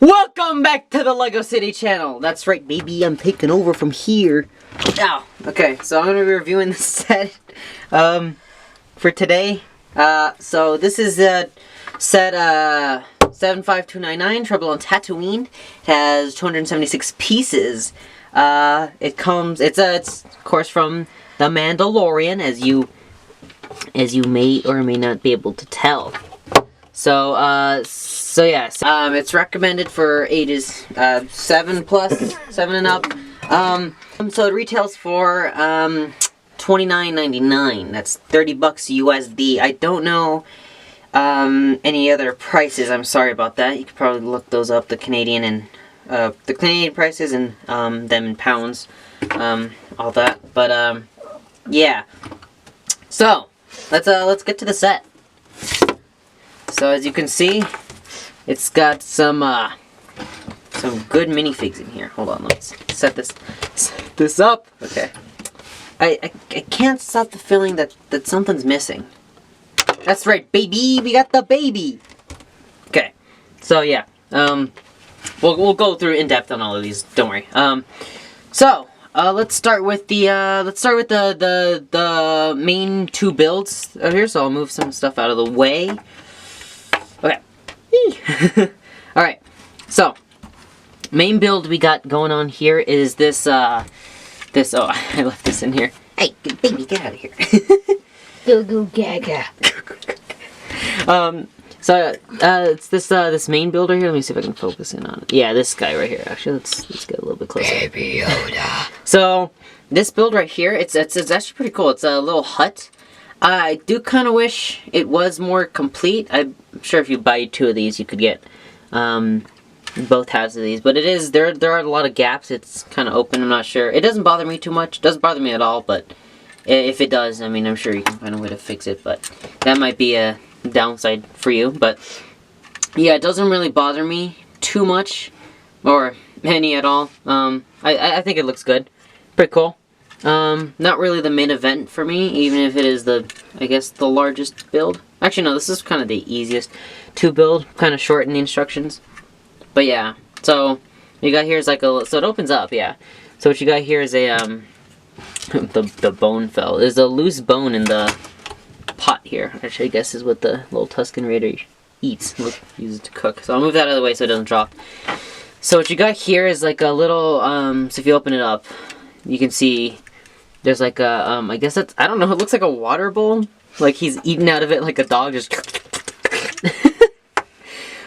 Welcome back to the Lego City channel. That's right, baby. I'm taking over from here. Now, okay, so I'm going to be reviewing the set for today. So this is set 75299, Trouble on Tatooine. It has 276 pieces. It's of course from the Mandalorian, as you may or may not be able to tell. So yes, it's recommended for ages 7 and up. So it retails for $29.99. That's $30 USD. I don't know any other prices. I'm sorry about that. You could probably look those up, the Canadian prices and them in pounds, all that. But yeah. So let's get to the set. So as you can see, it's got some good minifigs in here. Hold on, let's set this up. Okay. I can't stop the feeling that something's missing. That's right, baby. We got the baby. Okay. So yeah. We'll go through in depth on all of these. Don't worry. Let's start with the main two builds over here. So I'll move some stuff out of the way. Okay. Alright. So, main build we got going on here is this, oh, I left this in here. Hey, baby, get out of here. Go gaga. It's this main builder here. Let me see if I can focus in on it. Yeah, this guy right here. Actually, let's get a little bit closer. Baby Yoda. So, this build right here, it's actually pretty cool. It's a little hut. I do kind of wish it was more complete. I'm sure if you buy two of these, you could get both halves of these. But it is, there are a lot of gaps. It's kind of open. I'm not sure. It doesn't bother me too much. It doesn't bother me at all. But if it does, I mean, I'm sure you can find a way to fix it. But that might be a downside for you. But yeah, it doesn't really bother me too much. Or any at all. I think it looks good. Pretty cool. Not really the main event for me, even if it is I guess the largest build. Actually, no, this is kind of the easiest to build, kind of short in the instructions. But yeah, so you got here is like so it opens up, yeah. So what you got here is a, the bone fell. There's a loose bone in the pot here, which I guess is what the little Tusken Raider eats, uses to cook. So I'll move that out of the way so it doesn't drop. So what you got here is like a little, so if you open it up, you can see there's like a, I guess that's, I don't know, it looks like a water bowl. Like he's eating out of it like a dog, just...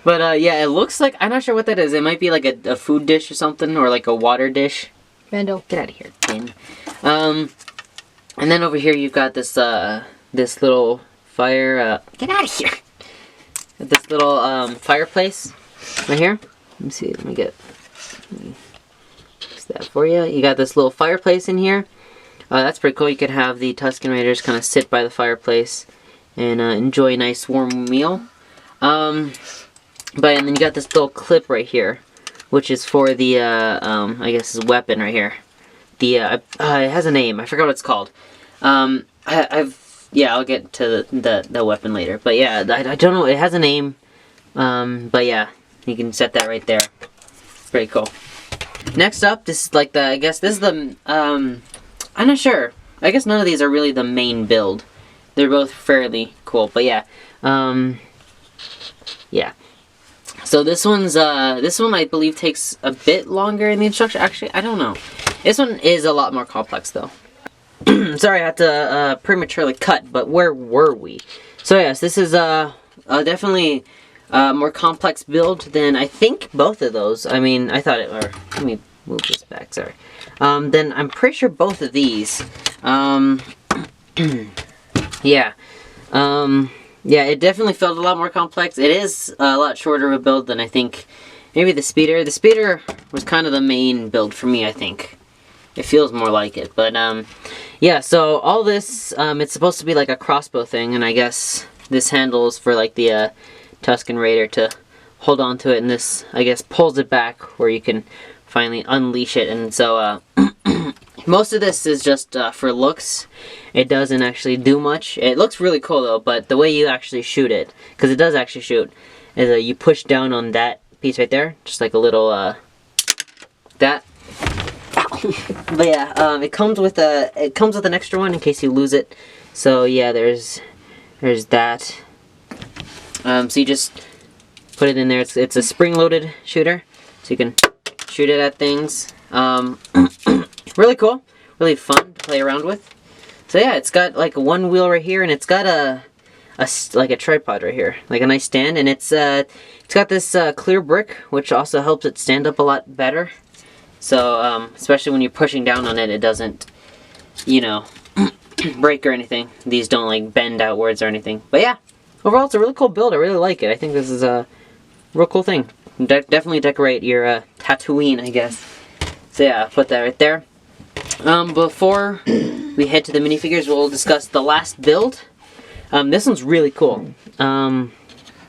But, yeah, it looks like, I'm not sure what that is. It might be like a food dish or something, or like a water dish. Randall. Get out of here, Ben. And then over here you've got this, this little fire, get out of here! This little, fireplace right here. Let me see, let me fix that for you. You got this little fireplace in here. That's pretty cool. You could have the Tusken Raiders kind of sit by the fireplace and enjoy a nice warm meal. And then you got this little clip right here, which is for the, I guess his weapon right here. The, it has a name. I forgot what it's called. Yeah, I'll get to the weapon later. But yeah, I don't know. It has a name. But yeah, you can set that right there. Pretty cool. Next up, this is like I guess this is the, I'm not sure. I guess none of these are really the main build. They're both fairly cool, but yeah. Yeah. So this one I believe takes a bit longer in the instruction. Actually, I don't know. This one is a lot more complex though. Sorry, I had to prematurely cut, but where were we? So yes, this is definitely a more complex build than I think both of those. I mean, I thought let me move this back, sorry. Then I'm pretty sure both of these, yeah, yeah, it definitely felt a lot more complex. It is a lot shorter of a build than I think maybe the speeder. The speeder was kind of the main build for me, I think. It feels more like it, but, yeah, so all this, it's supposed to be like a crossbow thing, and I guess this handle is for like the, Tusken Raider to hold on to it, and this, I guess, pulls it back where you can finally unleash it. And so most of this is just for looks. It doesn't actually do much. It looks really cool though, but the way you actually shoot it, because it does actually shoot, is you push down on that piece right there, just like a little that. But yeah, it comes with an extra one in case you lose it. So yeah, there's that. So you just put it in there. It's a spring-loaded shooter, so you can shoot it at things. Really cool, really fun to play around with. So yeah, it's got like one wheel right here, and it's got like a tripod right here, like a nice stand, and it's got this clear brick, which also helps it stand up a lot better. So especially when you're pushing down on it, it doesn't, you know, break or anything. These don't like bend outwards or anything. But yeah, overall it's a really cool build. I really like it. I think this is a real cool thing. Definitely decorate your Tatooine, I guess. So yeah, put that right there. Before we head to the minifigures, we'll discuss the last build. This one's really cool.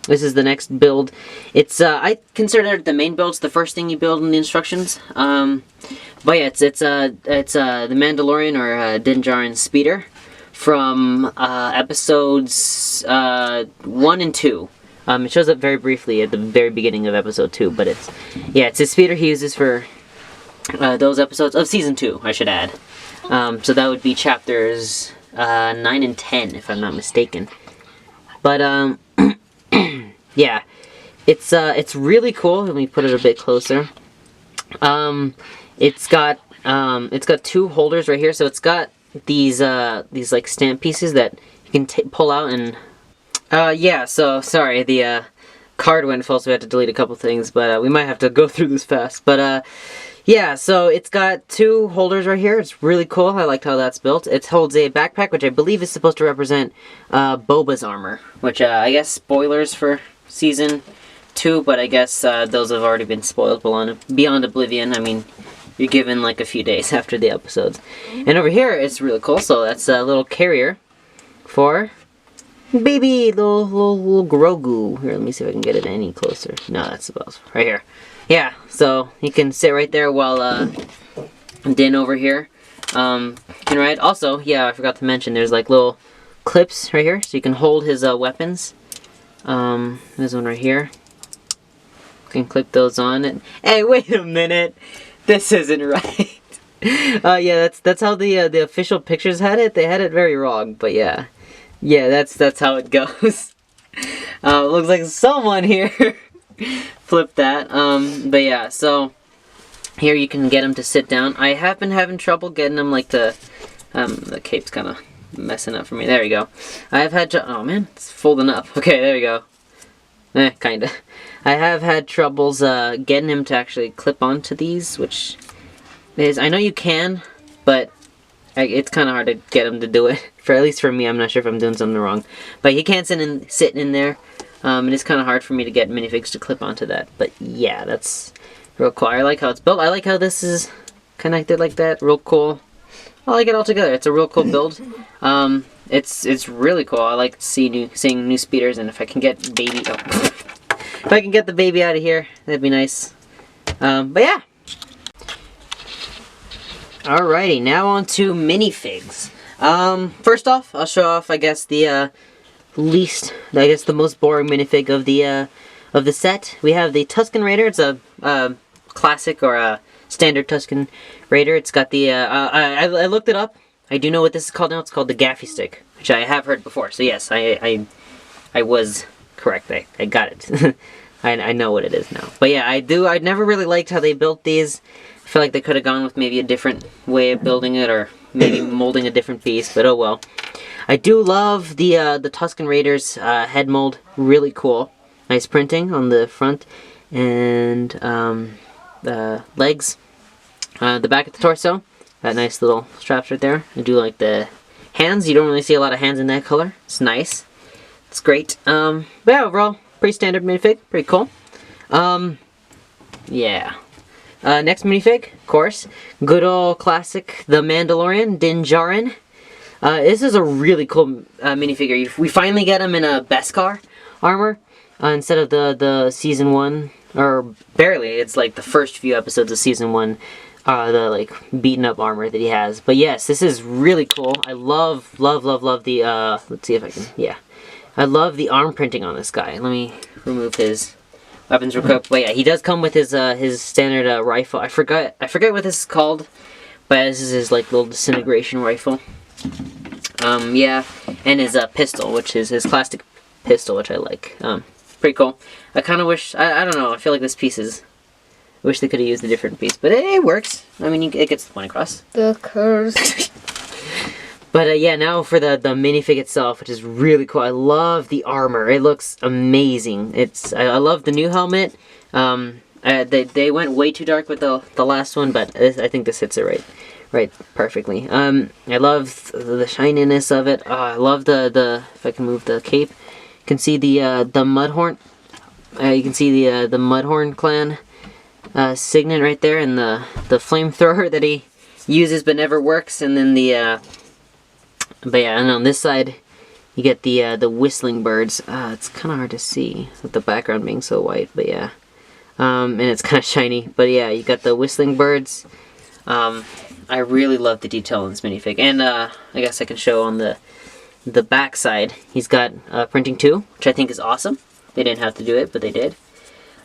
This is the next build. It's I consider the main build's the first thing you build in the instructions. But yeah, it's the Mandalorian or Din Djarin speeder from episodes 1 and 2. It shows up very briefly at the very beginning of episode 2, but it's his speeder he uses for those episodes of season 2, I should add. So that would be chapters 9 and 10, if I'm not mistaken. But yeah, it's really cool. Let me put it a bit closer. It's got 2 holders right here, so it's got these like stamp pieces that you can pull out and yeah. So sorry, the card went full, so we had to delete a couple things, but we might have to go through this fast. But yeah, so it's got 2 holders right here. It's really cool. I liked how that's built. It holds a backpack, which I believe is supposed to represent Boba's armor, which I guess spoilers for season 2, but I guess those have already been spoiled beyond oblivion. I mean, you're given like a few days after the episodes. And over here, it's really cool. So that's a little carrier for baby little Grogu. Here, let me see if I can get it any closer. No, that's about right here. Yeah, so he can sit right there while Din over here can ride. Also, yeah, I forgot to mention there's like little clips right here, so you can hold his weapons. There's one right here. You can clip those on. And hey, wait a minute, this isn't right. Yeah, that's how the official pictures had it. They had it very wrong, but yeah, that's how it goes. Looks like someone here flip that. But yeah, so here you can get him to sit down. I have been having trouble getting him like the cape's kind of messing up for me. There you go. I've had oh man, it's folding up. Okay, there you go. Kinda. I have had troubles getting him to actually clip onto these, which is, I know you can, but it's kind of hard to get him to do it. At least for me, I'm not sure if I'm doing something wrong. But he can't sit in there. And it's kind of hard for me to get minifigs to clip onto that. But yeah, that's real cool. I like how it's built. I like how this is connected like that. Real cool. I like it all together. It's a real cool build. It's really cool. I like seeing new speeders, and if I can get baby, if I can get the baby out of here, that'd be nice. But yeah. Alrighty, now on to minifigs. First off, I'll show off, I guess, the the most boring minifig of the set. We have the Tusken Raider. It's a classic or a standard Tusken Raider. It's got the I looked it up. I do know what this is called now. It's called the gaffy stick, which I have heard before. So yes, I was correct. I got it. I know what it is now. But yeah, I never really liked how they built these. I feel like they could have gone with maybe a different way of building it, or maybe molding a different piece, but oh well. I do love the Tusken Raiders head mold. Really cool. Nice printing on the front and the legs. The back of the torso. Got nice little straps right there. I do like the hands. You don't really see a lot of hands in that color. It's nice. It's great. But yeah, overall, pretty standard minifig. Pretty cool. Yeah. Next minifig, of course, good old classic, the Mandalorian, Din Djarin. This is a really cool minifigure. We finally get him in a Beskar armor instead of the season 1, or barely. It's like the first few episodes of season 1, the like beaten up armor that he has. But yes, this is really cool. I love the let's see if I can, yeah. I love the arm printing on this guy. Let me remove his weapons real quick. But yeah, he does come with his standard rifle. I forget what this is called, but this is his like little disintegration rifle. Yeah, and his pistol, which is his classic pistol, which I like. Pretty cool. I kind of wish, I don't know, I feel like this piece is, I wish they could have used a different piece, but it works. I mean, it gets the point across. The curse. But yeah, now for the minifig itself, which is really cool. I love the armor. It looks amazing. I love the new helmet. They went way too dark with the last one, but I think this hits it right perfectly. I love the shininess of it. I love the if I can move the cape, you can see the Mudhorn. You can see the Mudhorn clan signet right there, and the flamethrower that he uses but never works, and then but yeah, and on this side you get the whistling birds. It's kind of hard to see with the background being so white, but yeah, and it's kind of shiny. But yeah, you got the whistling birds. I really love the detail in this minifig, and I guess I can show on the back side. He's got printing too, which I think is awesome. They didn't have to do it, but they did.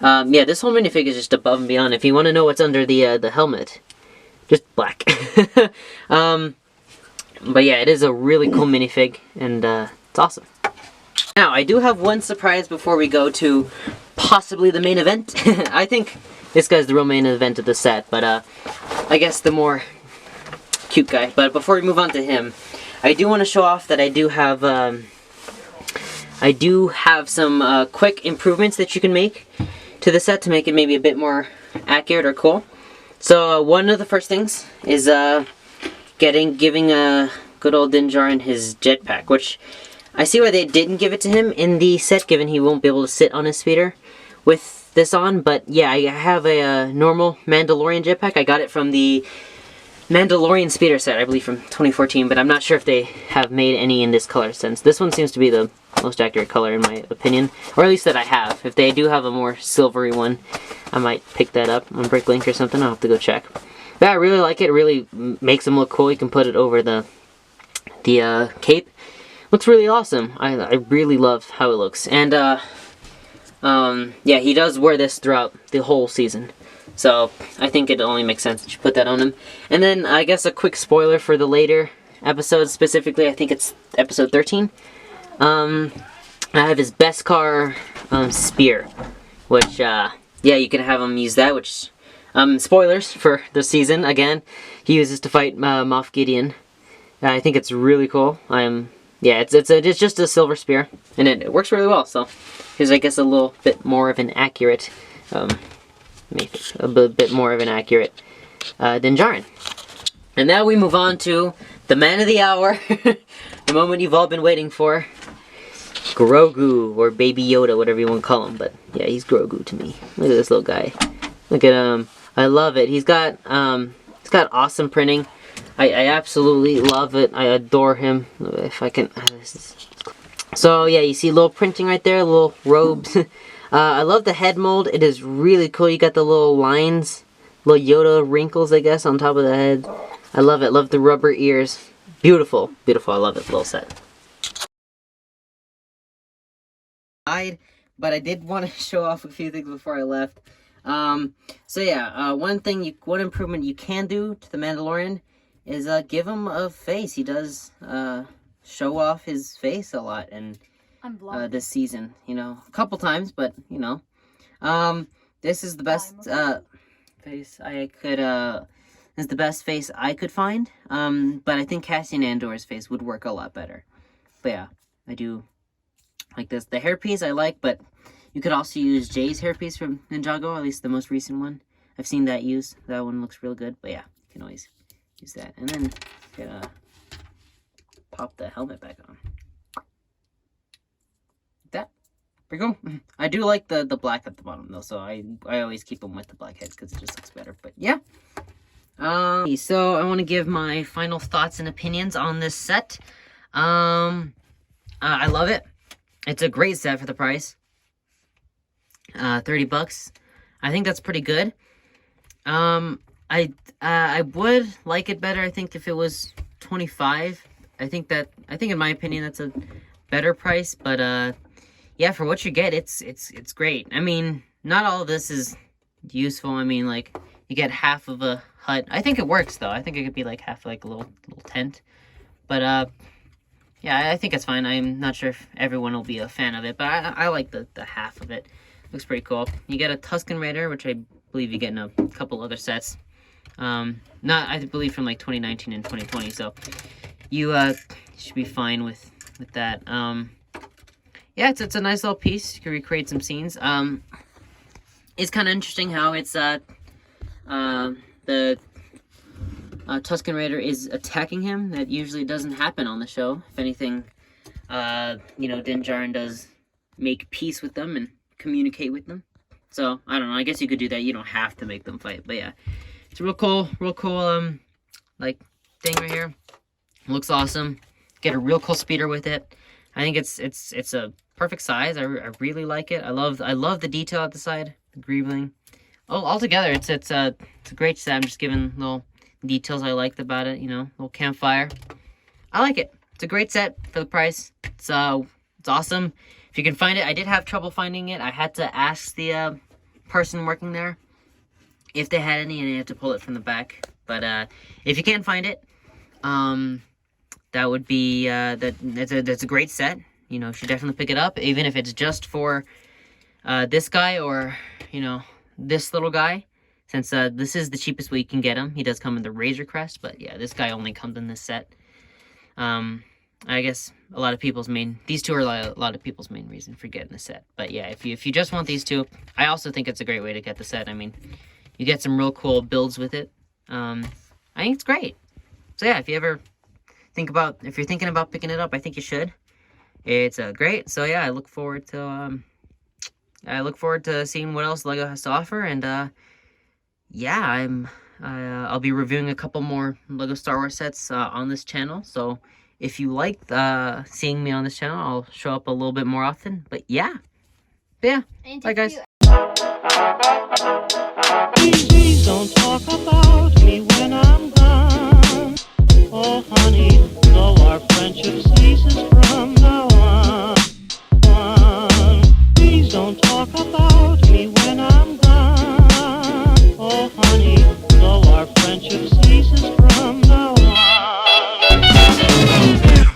Yeah, this whole minifig is just above and beyond. If you want to know what's under the helmet, just black. But yeah, it is a really cool minifig, and it's awesome. Now, I do have one surprise before we go to possibly the main event. I think this guy's the real main event of the set, but I guess the more cute guy. But before we move on to him, I do want to show off that I do have some quick improvements that you can make to the set to make it maybe a bit more accurate or cool. So one of the first things is giving a good old Din Djarin his jetpack, which I see why they didn't give it to him in the set, given he won't be able to sit on his speeder with this on. But yeah, I have a normal Mandalorian jetpack. I got it from the Mandalorian speeder set, I believe from 2014, but I'm not sure if they have made any in this color sense. This one seems to be the most accurate color in my opinion, or at least that I have. If they do have a more silvery one, I might pick that up on Bricklink or something. I'll have to go check. But I really like it. It really makes them look cool. You can put it over the cape. Looks really awesome. I really love how it looks. And yeah, he does wear this throughout the whole season. So I think it only makes sense that you put that on him. And then I guess a quick spoiler for the later episodes, specifically I think it's episode 13. I have his Beskar spear, which yeah, you can have him use that, which spoilers for the season, again, he uses to fight Moff Gideon. I think it's really cool. Yeah, it's just a silver spear, and it works really well. So here's, I guess, a little bit more of an accurate, maybe a bit more of an accurate Din Djarin. And now we move on to the man of the hour, the moment you've all been waiting for. Grogu, or Baby Yoda, whatever you want to call him, but yeah, he's Grogu to me. Look at this little guy. Look at him. I love it. He's got awesome printing. I absolutely love it. I adore him. If I can, so yeah, you see little printing right there, little robes. I love the head mold. It is really cool. You got the little lines, little Yoda wrinkles, I guess, on top of the head. I love it. Love the rubber ears. Beautiful, beautiful. I love it. Little set. But I did want to show off a few things before I left. So yeah, one improvement you can do to the Mandalorian is give him a face. He does show off his face a lot in this season. You know, a couple times, but you know, this is the best face I could. Is the best face I could find. But I think Cassian Andor's face would work a lot better. But yeah, I do like this. The hairpiece I like, but you could also use Jay's hairpiece from Ninjago, at least the most recent one. I've seen that used. That one looks real good. But yeah, you can always use that. And then pop the helmet back on. Like that. Pretty cool. I do like the black at the bottom though, so I always keep them with the black head because it just looks better. But yeah. So I want to give my final thoughts and opinions on this set. I love it. It's a great set for the price. $30. I think that's pretty good. I would like it better, I think, if it was $25. I think in my opinion that's a better price, but yeah, for what you get, it's great. I mean, not all of this is useful. I mean, like, you get half of a hut. I think it works, though. I think it could be, like, half, like, a little tent. But, yeah, I think it's fine. I'm not sure if everyone will be a fan of it, but I like the half of it. Looks pretty cool. You get a Tusken Raider, which I believe you get in a couple other sets. I believe from, like, 2019 and 2020, so you, should be fine with that. Yeah, it's a nice little piece. You can recreate some scenes. It's kind of interesting how it's, the Tusken Raider is attacking him. That usually doesn't happen on the show. If anything, Din Djarin does make peace with them and communicate with them. So, I don't know. I guess you could do that. You don't have to make them fight. But yeah, it's a real cool, like, thing right here. Looks awesome. Get a real cool speeder with it. I think it's a perfect size. I really like it. I love the detail at the side, the greebling. Oh, altogether, it's a great set. I'm just giving little details I liked about it. Little campfire. I like it. It's a great set for the price. It's awesome. If you can find it, I did have trouble finding it. I had to ask the person working there if they had any, and I had to pull it from the back. But if you can't find it, that would be that's a great set. You should definitely pick it up, even if it's just for this guy or this little guy. Since this is the cheapest way you can get him. He does come in the Razor Crest, but yeah, this guy only comes in this set. I guess these two are a lot of people's main reason for getting the set. But yeah, if you just want these two, I also think it's a great way to get the set. I mean, you get some real cool builds with it. I think it's great. So yeah, if you're thinking about picking it up, I think you should. It's great. So yeah, I look forward to seeing what else LEGO has to offer, and yeah, I'll be reviewing a couple more LEGO Star Wars sets on this channel. So if you like seeing me on this channel, I'll show up a little bit more often. But yeah, bye guys. Please don't talk about me when I'm gone. Oh honey, though our friendship ceases from now on. Please don't talk about me when I'm gone. Oh honey, though our friendship